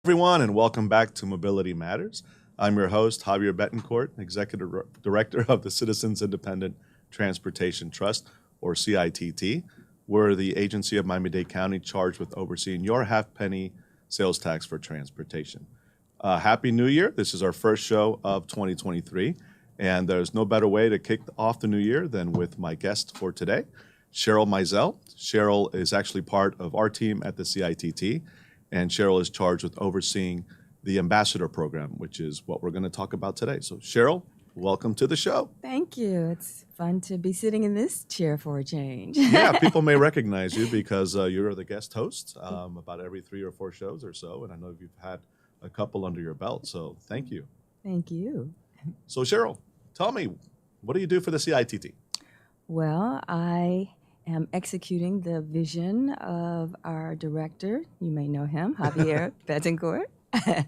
Everyone, and welcome back to Mobility Matters. I'm your host, Javier Betancourt, Executive Director of the Citizens Independent Transportation Trust, or CITT. We're the agency of Miami-Dade County charged with overseeing your half-penny sales tax for transportation. Happy New Year. This is our first show of 2023, and there's no better way to kick off the new year than with my guest for today, Cheryl Mizell. Cheryl is actually part of our team at the CITT, and Cheryl is charged with overseeing the ambassador program, which is what we're going to talk about today. So Cheryl, welcome to the show. Thank you. It's fun to be sitting in this chair for a change. Yeah, people may recognize you because you're the guest host about every 3 or 4 shows or so, and I know you've had a couple under your belt, so thank you. Thank you. So Cheryl, tell me, what do you do for the CITT? Well, I am executing the vision of our director. You may know him, Javier Betancourt. I've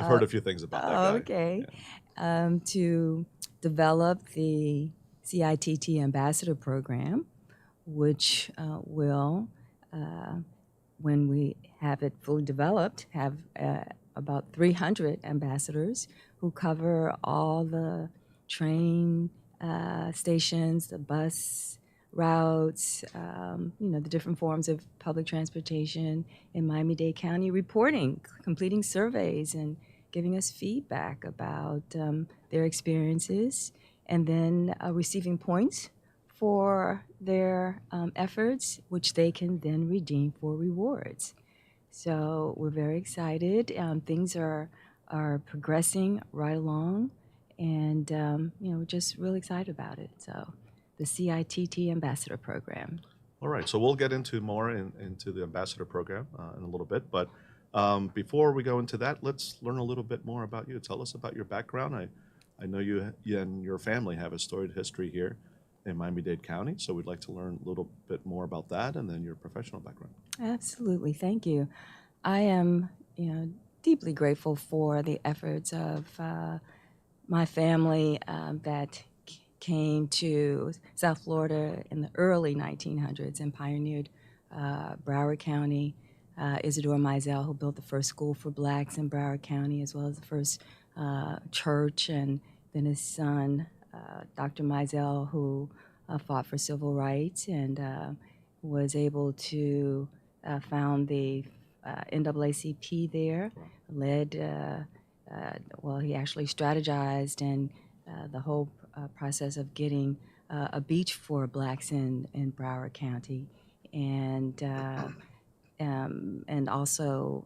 heard a few things about that guy. Okay. Yeah. To develop the CITT Ambassador Program, which will, when we have it fully developed, have about 300 ambassadors who cover all the train stations, the bus routes, the different forms of public transportation in Miami-Dade County, reporting, completing surveys, and giving us feedback about their experiences, and then receiving points for their efforts, which they can then redeem for rewards. So we're very excited. Things are progressing right along, and we're just really excited about it. So the CITT Ambassador Program. All right, so we'll get into more into the ambassador program in a little bit, but before we go into that, let's learn a little bit more about you. Tell us about your background. I know you and your family have a storied history here in Miami-Dade County, so we'd like to learn a little bit more about that and then your professional background. Absolutely, thank you. I am, deeply grateful for the efforts of my family that came to South Florida in the early 1900s and pioneered Broward County. Isidore Mizell, who built the first school for blacks in Broward County, as well as the first church, and then his son, Dr. Mizell, who fought for civil rights and was able to found the NAACP there, led, he actually strategized and the whole process of getting a beach for blacks in Broward County, and also,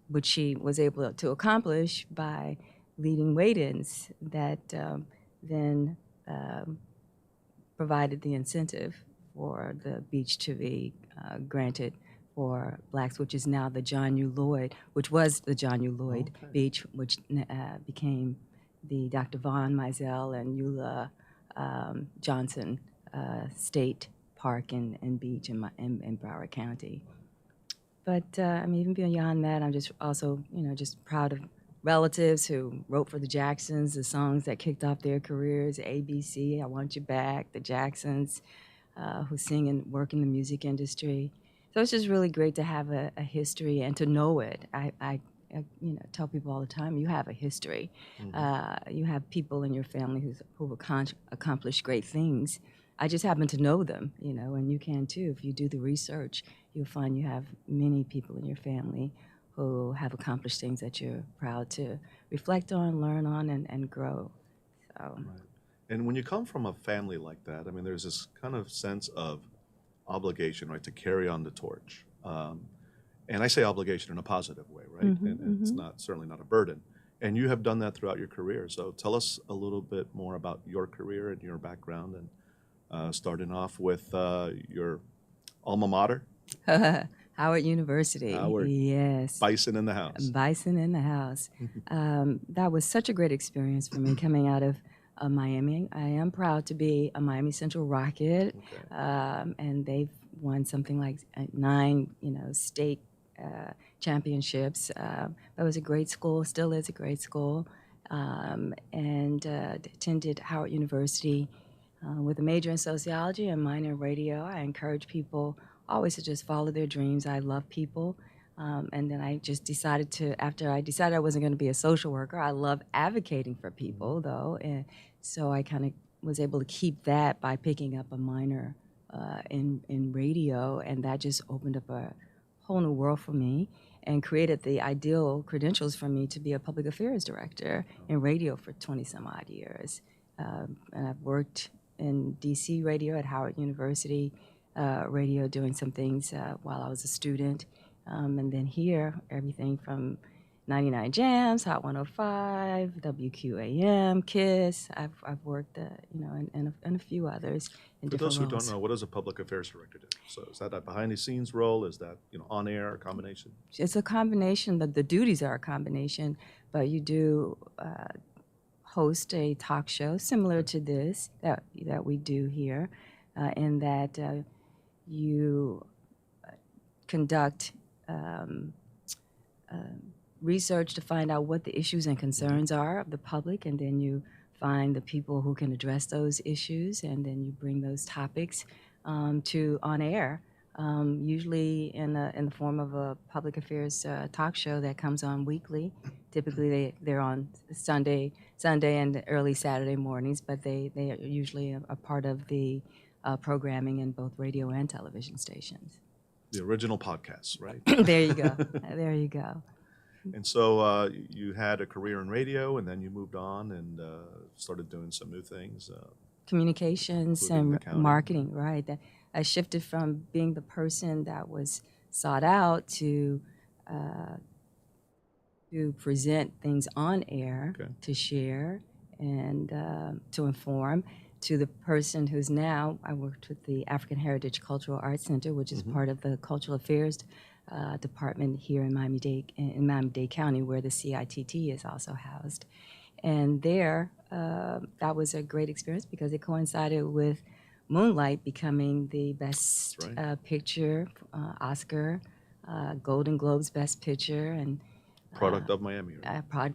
which she was able to accomplish by leading wait-ins that then provided the incentive for the beach to be granted for blacks, which is now the John U. Lloyd, which was the John U. Lloyd Beach, which became the Dr. Vaughn Mizell and Eula Johnson State Park and Beach in Broward County. But even beyond that, I'm just also, just proud of relatives who wrote for the Jacksons, the songs that kicked off their careers, ABC, I Want You Back, the Jacksons, who sing and work in the music industry. So it's just really great to have a history and to know it. I tell people all the time, you have a history. Mm-hmm. You have people in your family who've accomplished great things. I just happen to know them, and you can too. If you do the research, you'll find you have many people in your family who have accomplished things that you're proud to reflect on, learn on, and grow. So. Right. And when you come from a family like that, there's this kind of sense of obligation, right, to carry on the torch. And I say obligation in a positive way, right? Mm-hmm, and it's certainly not a burden. And you have done that throughout your career. So tell us a little bit more about your career and your background, and starting off with your alma mater. Howard University. Howard. Yes. Bison in the house. Bison in the house. That was such a great experience for me coming out of Miami. I am proud to be a Miami Central Rocket, and they've won something like 9, state championships. That was a great school, still is a great school, and attended Howard University with a major in sociology and minor in radio. I encourage people always to just follow their dreams. I love people. And then I just decided to, after I decided I wasn't going to be a social worker, I love advocating for people, though. And so I kind of was able to keep that by picking up a minor in radio. And that just opened up a whole new world for me and created the ideal credentials for me to be a public affairs director in radio for 20 some odd years. And I've worked in DC radio at Howard University radio doing some things while I was a student. And then here, everything from 99 Jams, Hot 105, WQAM, KISS. I've worked, and a few others in For different those who roles. don't know, what does a public affairs director do? So is that a behind-the-scenes role? Is that on air, a combination? It's a combination. The duties are a combination, but you do host a talk show similar to this that we do here, in that you conduct research to find out what the issues and concerns are of the public, and then you find the people who can address those issues, and then you bring those topics to on air, usually in the form of a public affairs talk show that comes on weekly. Typically, they're on Sunday and early Saturday mornings, but they are usually a part of the programming in both radio and television stations. The original podcasts, right? There you go. There you go. And so you had a career in radio, and then you moved on and started doing some new things. Communications Including and accounting. marketing, right? That I shifted from being the person that was sought out to present things on air, Okay. to share, and to inform, to the person who's now, I worked with the African Heritage Cultural Arts Center, which is part of the Cultural Affairs Department here in Miami-Dade County, where the CITT is also housed. And there, that was a great experience because it coincided with Moonlight becoming the Best That's right. Picture, Oscar, Golden Globes Best Picture, and Product of Miami. Right?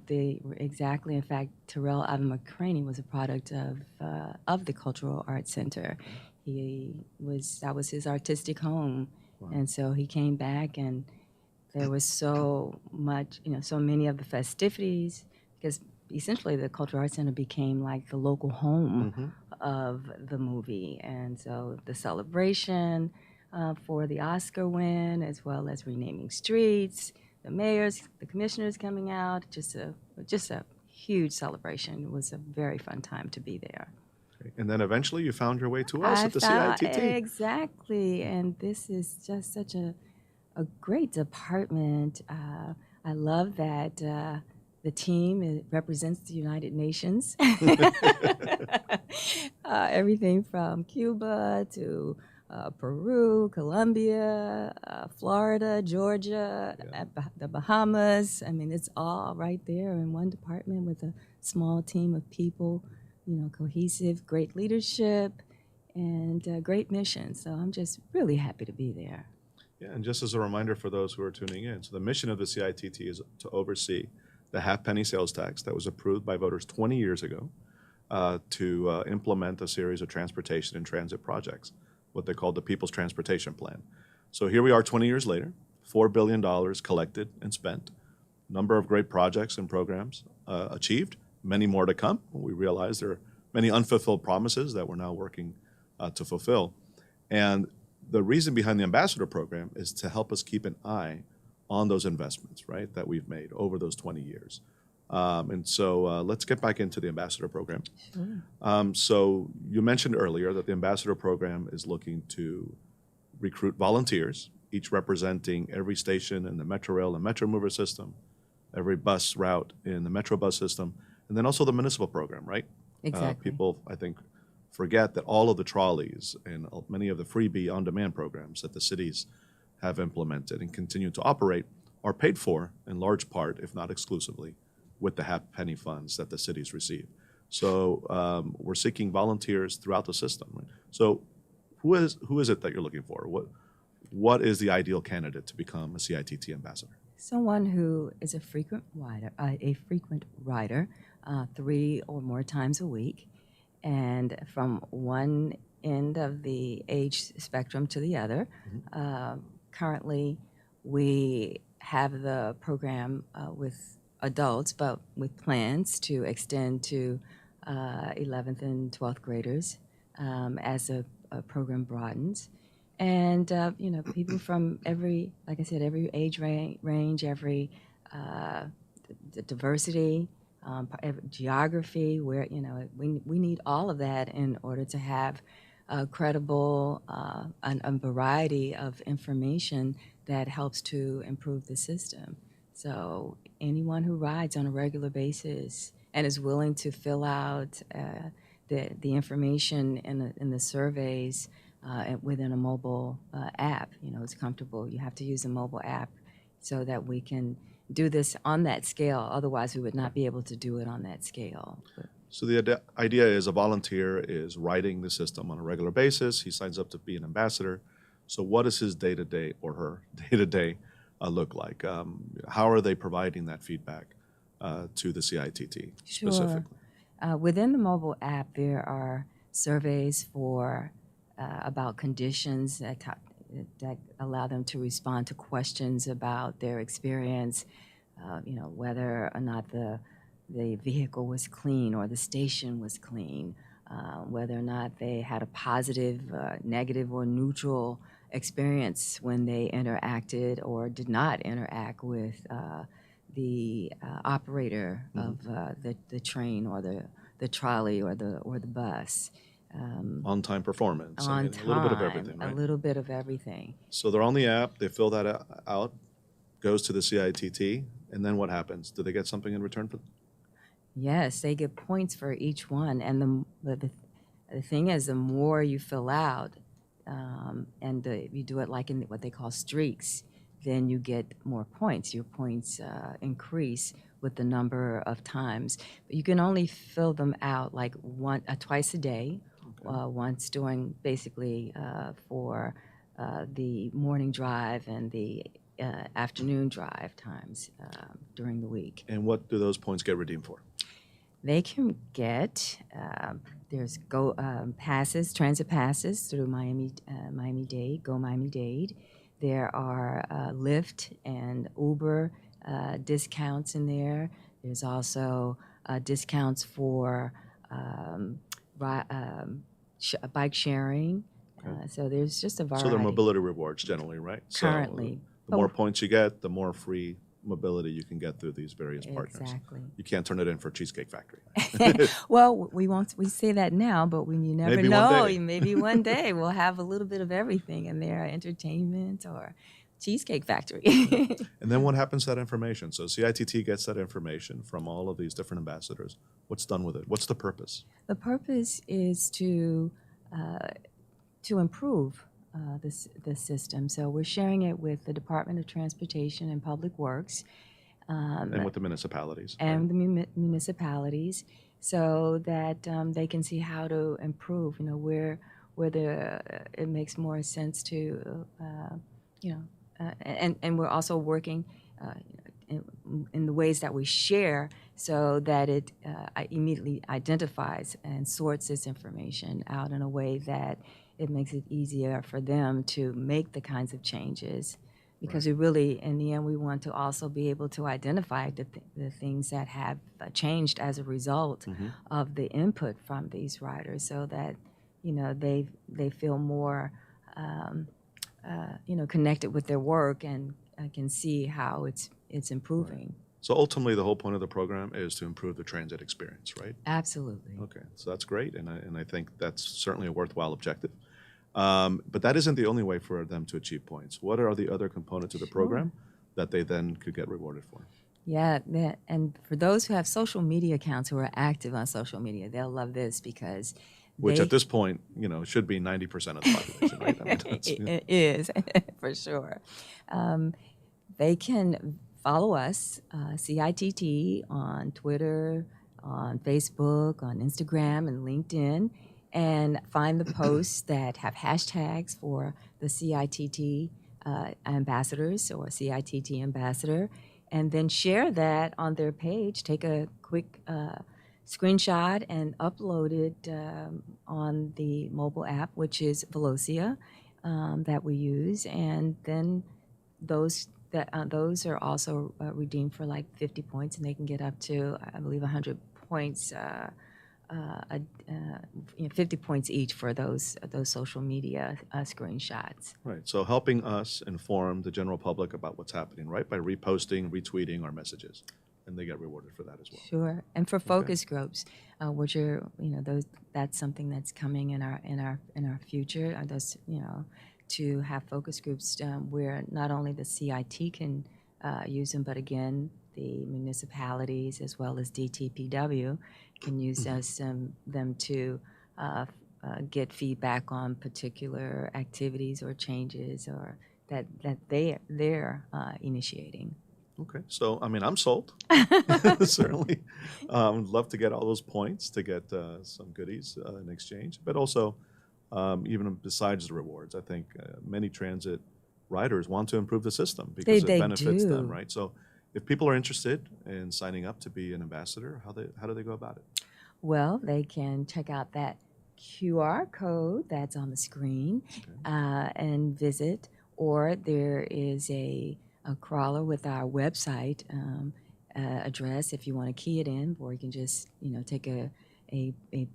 Exactly. In fact, Terrell Alvin McCraney was a product of the Cultural Arts Center. That was his artistic home, and so he came back, and there was so much, so many of the festivities, because essentially the Cultural Arts Center became like the local home of the movie, and so the celebration for the Oscar win, as well as renaming streets, the mayors, the commissioners coming out, just a huge celebration. It was a very fun time to be there. And then eventually you found your way to us at the CITT. Exactly, and this is just such a great department. I love that the team represents the United Nations. Everything from Cuba to Peru, Colombia, Florida, Georgia, the Bahamas. I mean, it's all right there in one department with a small team of people, cohesive, great leadership, and great mission. So I'm just really happy to be there. Yeah, and just as a reminder for those who are tuning in, so the mission of the CITT is to oversee the half-penny sales tax that was approved by voters 20 years ago to implement a series of transportation and transit projects, what they call the People's Transportation Plan. So here we are 20 years later, $4 billion collected and spent, number of great projects and programs achieved, many more to come. We realize there are many unfulfilled promises that we're now working to fulfill. And the reason behind the ambassador program is to help us keep an eye on those investments, right, that we've made over those 20 years. And so let's get back into the ambassador program. Sure. So you mentioned earlier that the ambassador program is looking to recruit volunteers, each representing every station in the Metro Rail and Metro Mover system, every bus route in the Metro Bus system, and then also the municipal program, right? Exactly. People, I think, forget that all of the trolleys and many of the freebie on-demand programs that the cities have implemented and continue to operate are paid for in large part, if not exclusively, with the half-penny funds that the cities receive. So we're seeking volunteers throughout the system. Right? So who is it that you're looking for? What is the ideal candidate to become a CITT ambassador? Someone who is a frequent rider, 3 or more times a week, and from one end of the age spectrum to the other. Currently, we have the program with adults, but with plans to extend to 11th and 12th graders as a program broadens. And, people from every, like I said, every age range, every the diversity, geography, where, we need all of that in order to have credible and a variety of information that helps to improve the system. So anyone who rides on a regular basis and is willing to fill out the information in the surveys within a mobile app, it's comfortable. You have to use a mobile app so that we can do this on that scale. Otherwise, we would not be able to do it on that scale. So the idea is a volunteer is writing the system on a regular basis. He signs up to be an ambassador. So what does his day-to-day or her day-to-day look like? How are they providing that feedback to the CITT specifically? Sure. Within the mobile app, there are surveys for about conditions that allow them to respond to questions about their experience, whether or not the vehicle was clean or the station was clean, whether or not they had a positive, negative, or neutral experience when they interacted or did not interact with the operator of the train or the trolley or the bus. On-time performance. On a little bit of everything, right? A little bit of everything. So they're on the app, they fill that out, goes to the CITT, and then what happens? Do they get something in return for that? Yes, they get points for each one. And the thing is, the more you fill out, and you do it like in what they call streaks, then you get more points. Your points increase with the number of times. But you can only fill them out like twice a day. Once during basically for the morning drive and the afternoon drive times during the week. And what do those points get redeemed for? They can get there's passes, transit passes through Miami-Dade, Go Miami-Dade. There are Lyft and Uber discounts in there. There's also discounts for bike sharing. So there's just a variety. So they're mobility rewards generally, right? Currently. So the more points you get, the more free mobility you can get through these various partners. Exactly. You can't turn it in for Cheesecake Factory. Well, we say that now, but you never Maybe know. one day. Maybe one day we'll have a little bit of everything in there, entertainment or Cheesecake Factory. And then what happens to that information? So CITT gets that information from all of these different ambassadors. What's done with it? What's the purpose? The purpose is to improve the system. So we're sharing it with the Department of Transportation and Public Works. And with the municipalities. And the municipalities, so that they can see how to improve, where it makes more sense to, and we're also working in the ways that we share so that it immediately identifies and sorts this information out in a way that it makes it easier for them to make the kinds of changes. Because we really, in the end, we want to also be able to identify the things that have changed as a result of the input from these riders, so that they feel more connected with their work and can see how it's improving. So ultimately, the whole point of the program is to improve the transit experience, right? Absolutely. Okay, so that's great, and I think that's certainly a worthwhile objective. But that isn't the only way for them to achieve points. What are the other components of the program that they then could get rewarded for? Yeah, and for those who have social media accounts, who are active on social media, they'll love this because Which at this point, should be 90% of the population, right? I mean, it is, for sure. They can follow us, CITT, on Twitter, on Facebook, on Instagram, and LinkedIn, and find the posts that have hashtags for the CITT ambassadors or CITT ambassador, and then share that on their page. Take a quick screenshot and upload it on the mobile app, which is Velocia, that we use, and then those that those are also redeemed for like 50 points, and they can get up to, I believe, 100 points, 50 points each for those social media screenshots. Right. So helping us inform the general public about what's happening, right? By reposting, retweeting our messages. And they get rewarded for that as well. Sure, and for focus groups, which are those, that's something that's coming in our future. Those to have focus groups where not only the CIT can use them, but again the municipalities as well as DTPW can use them to get feedback on particular activities or changes or that they're initiating. Okay. So, I mean, I'm sold. Certainly. Would love to get all those points to get some goodies in exchange. But also, even besides the rewards, I think many transit riders want to improve the system because They it benefits them, do. right? So if people are interested in signing up to be an ambassador, how do they go about it? Well, they can check out that QR code that's on the screen and visit, or there is a crawler with our website address if you want to key it in, or you can just take a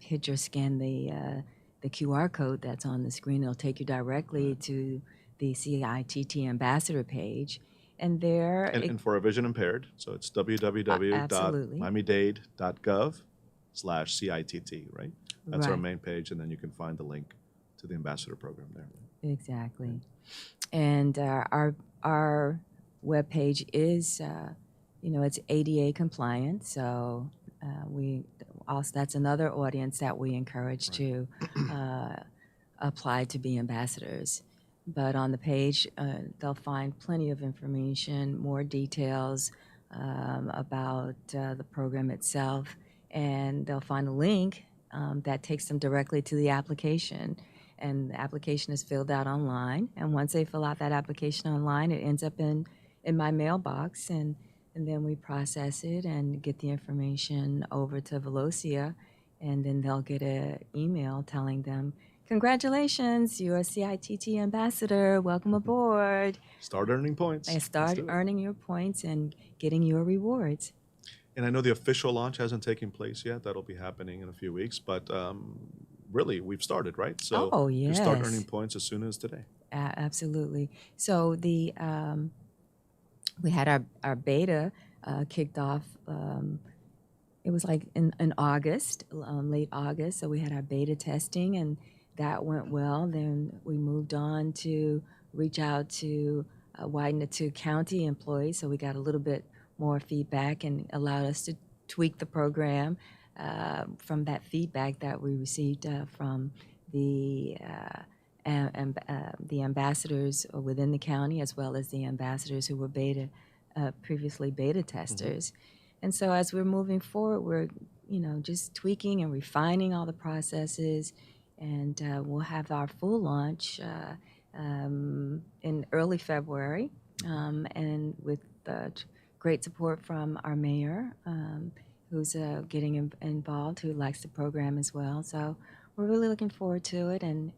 picture, scan the QR code that's on the screen. It'll take you directly to the CITT ambassador page, and there And for a vision impaired, so it's absolutely. www.miamidade.gov/CITT, right? That's our Right. main page, and then you can find the link to the ambassador program there. Exactly. And our webpage is, it's ADA compliant, so we also, that's another audience that we encourage to apply to be ambassadors. But on the page, they'll find plenty of information, more details about the program itself, and they'll find a link that takes them directly to the application. And the application is filled out online. And once they fill out that application online, it ends up in my mailbox, and then we process it and get the information over to Velocia, and then they'll get an email telling them, congratulations, you're a CITT ambassador, welcome aboard. Start earning points. And start earning your points and getting your rewards. And I know the official launch hasn't taken place yet. That'll be happening in a few weeks, but really, we've started, right? So Oh, you start yes. earning points as soon as today. Absolutely. So we had our beta kicked off. It was like in August, late August. So we had our beta testing, and that went well. Then we moved on to reach out to widen it to county employees. So we got a little bit more feedback and allowed us to tweak the program from that feedback that we received from the ambassadors within the county, as well as the ambassadors who were previously beta testers. And so as we're moving forward, we're just tweaking and refining all the processes, and we'll have our full launch in early February, and with great support from our mayor, who's getting involved, who likes the program as well. So we're really looking forward to it, and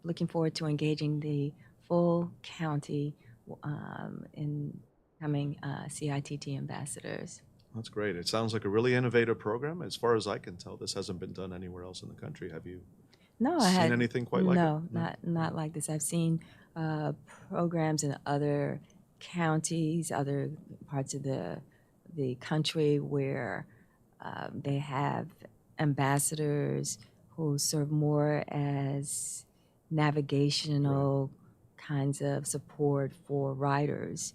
looking forward to engaging the full county in becoming CITT ambassadors. That's great. It sounds like a really innovative program. As far as I can tell, this hasn't been done anywhere else in the country. Have you seen anything quite like it? No, not like this. I've seen programs in other counties, other parts of the country where they have ambassadors who serve more as navigational kinds of support for riders,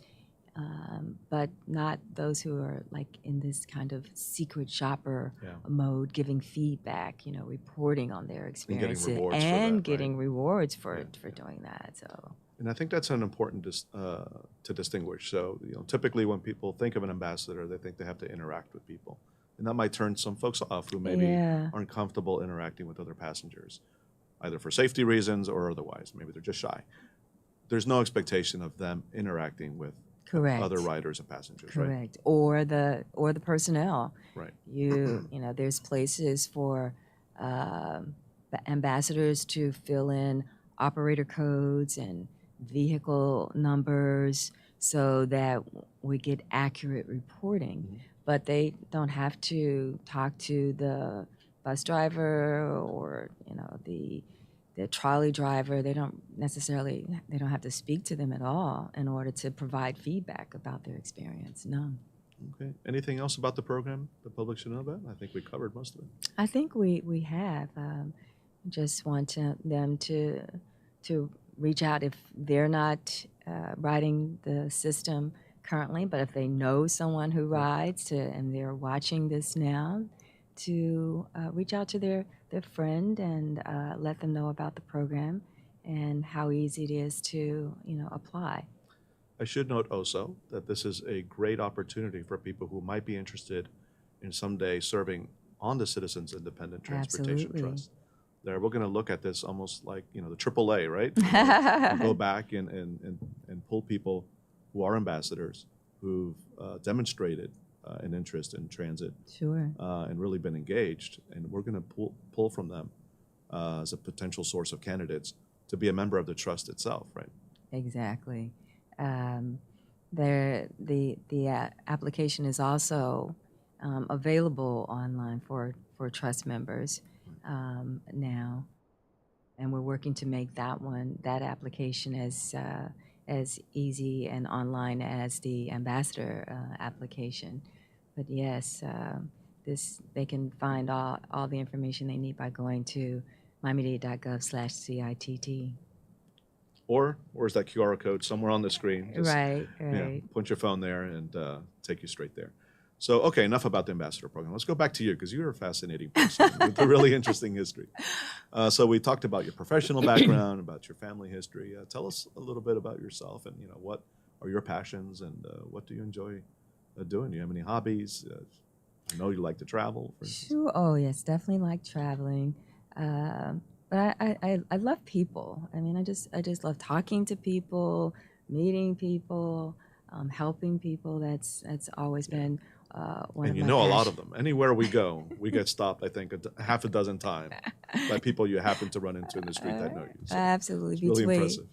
but not those who are like in this kind of secret shopper mode, giving feedback, reporting on their experiences and getting rewards for doing that. So. And I think that's an important to distinguish. So, typically when people think of an ambassador, they think they have to interact with people. And that might turn some folks off who maybe aren't comfortable interacting with other passengers, either for safety reasons or otherwise. Maybe they're just shy. There's no expectation of them interacting with other riders and passengers, Correct. Or the personnel. Right. There's places for ambassadors to fill in operator codes and vehicle numbers, so that we get accurate reporting. But they don't have to talk to the bus driver or the trolley driver. They don't have to speak to them at all in order to provide feedback about their experience. No. Okay. Anything else about the program the public should know about? I think we covered most of it. I think we have. Just want them to reach out if they're not riding the system currently, but if they know someone who rides and they're watching this now, to reach out to their friend and let them know about the program and how easy it is to apply. I should note also that this is a great opportunity for people who might be interested in someday serving on the Citizens Independent Transportation Absolutely. Trust. There, we're going to look at this almost like the AAA, right? And go back and pull people who are ambassadors who've demonstrated an interest in transit Sure. and really been engaged, and we're going to pull from them as a potential source of candidates to be a member of the trust itself, right? Exactly. The application is also available online for trust members now, and we're working to make that application as easy and online as the ambassador application. But yes, they can find all the information they need by going to mymedia.gov/CITT. Or is that QR code somewhere on the screen? Just, Right. point your phone there and take you straight there. So, okay, enough about the ambassador program. Let's go back to you because you're a fascinating person with a really interesting history. So we talked about your professional background, about your family history. Tell us a little bit about yourself and what are your passions and what do you enjoy doing? Do you have any hobbies? I know you like to travel, for instance. Sure. Oh, yes, definitely like traveling. But I love people. I mean, I just love talking to people, meeting people, helping people. That's always been one And of my a lot passions. of them. Anywhere we go, we get stopped, I think, half a dozen times by people you happen to run into in the street that know you. So Absolutely. it's really impressive.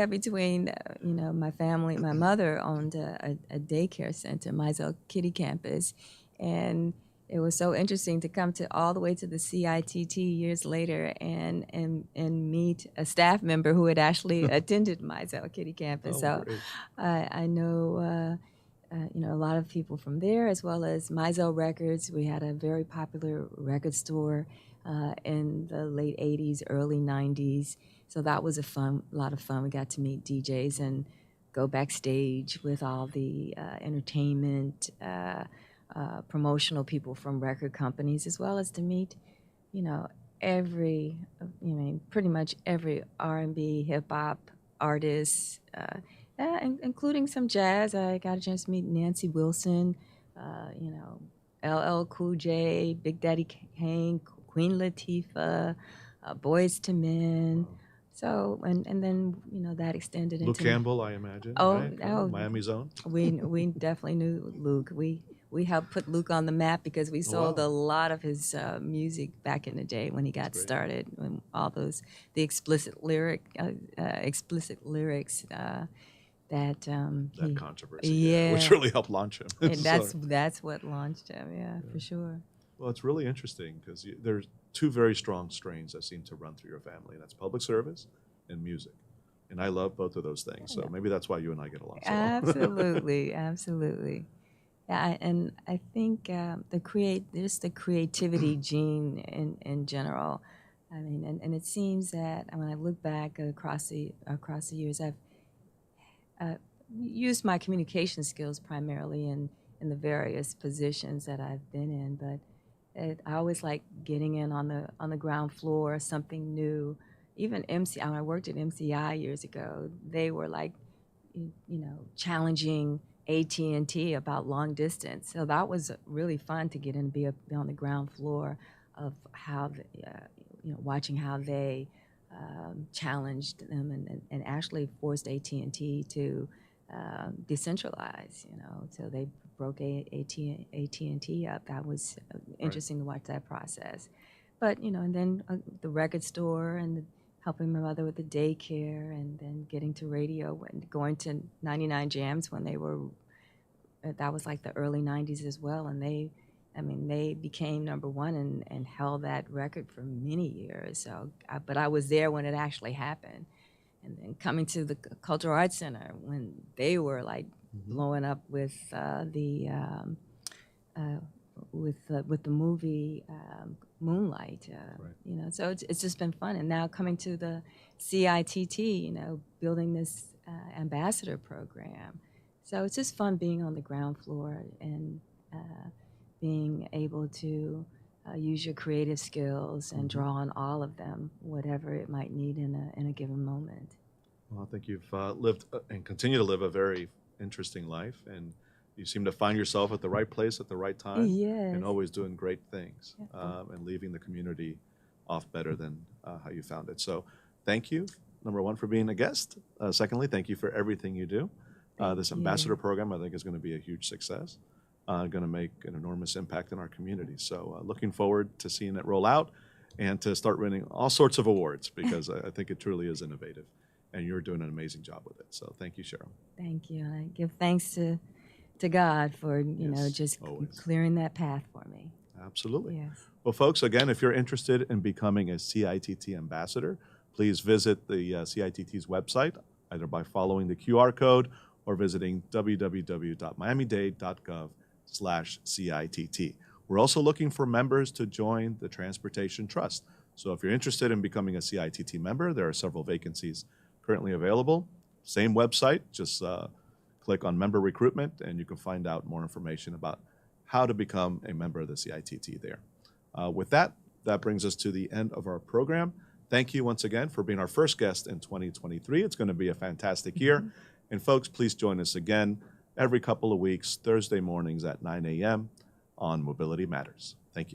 Between my family, my mother owned a daycare center, Mizell Kitty Campus, and it was so interesting to come all the way to the CITT years later and meet a staff member who had actually attended Mizell Kitty Campus. Oh, So great. I know a lot of people from there, as well as Mizell Records. We had a very popular record store in the late 80s, early 90s. So that was a lot of fun. We got to meet DJs and go backstage with all the entertainment, promotional people from record companies, as well as to meet, pretty much every R&B, hip hop artist, including some jazz. I got a chance to meet Nancy Wilson, LL Cool J, Big Daddy Kane, Queen Latifah, Boyz II Men. So and then that extended Luke into Campbell, I imagine, Oh, right? From oh. Miami Zone. we definitely knew Luke. We helped put Luke on the map because we sold wow. a lot of his music back in the day when he got great. started. When all the explicit lyrics that That controversy, yeah, which really helped launch him. and So, that's what launched him. Yeah, for sure. well, it's really interesting because there's two very strong strains that seem to run through your family, and that's public service and music. And I love both of those things, so maybe that's why you and I get along so well. Absolutely, absolutely. Yeah, and I think just the creativity gene in general. I mean, and it seems that when I look back across the years, I've used my communication skills primarily in the various positions that I've been in, but I always like getting in on the ground floor, something new. Even when I worked at MCI years ago, they were like, challenging AT&T about long distance. So that was really fun to get in and be on the ground floor of how, watching how they challenged them and actually forced AT&T to decentralize. So they broke AT&T up. That was interesting to watch that process. But and then the record store and helping my mother with the daycare, and then getting to radio, and going to 99 Jams when they were, that was like the early 90s as well. And they became number one and held that record for many years. So, but I was there when it actually happened. And then coming to the Cultural Arts Center when they were like blowing up with with the movie Moonlight, you know. So it's just been fun. And now coming to the CITT, you know, building this ambassador program. So it's just fun being on the ground floor and being able to use your creative skills and draw on all of them, whatever it might need in a given moment. Well, I think you've lived and continue to live a very interesting life, and you seem to find yourself at the right place at the right time, Yes. and always doing great things, Yeah. and leaving the community off better than how you found it. So thank you, number one, for being a guest. Secondly, thank you for everything you do. This Thank ambassador you. program, I think, is going to be a huge success, going to make an enormous impact in our community. So looking forward to seeing it roll out and to start winning all sorts of awards, because I think it truly is innovative, and you're doing an amazing job with it. So thank you, Cheryl. Thank you. And I give thanks to God for, you know, Yes, just always. clearing that path for me. Absolutely. Yes. Well, folks, again, if you're interested in becoming a CITT ambassador, please visit the CITT's website, either by following the QR code or visiting www.miamidade.gov/CITT. We're also looking for members to join the Transportation Trust. So if you're interested in becoming a CITT member, there are several vacancies currently available. Same website, just click on member recruitment, and you can find out more information about how to become a member of the CITT there. With that, that brings us to the end of our program. Thank you once again for being our first guest in 2023. It's going to be a fantastic year. And folks, please join us again every couple of weeks, Thursday mornings at 9 a.m. on Mobility Matters. Thank you.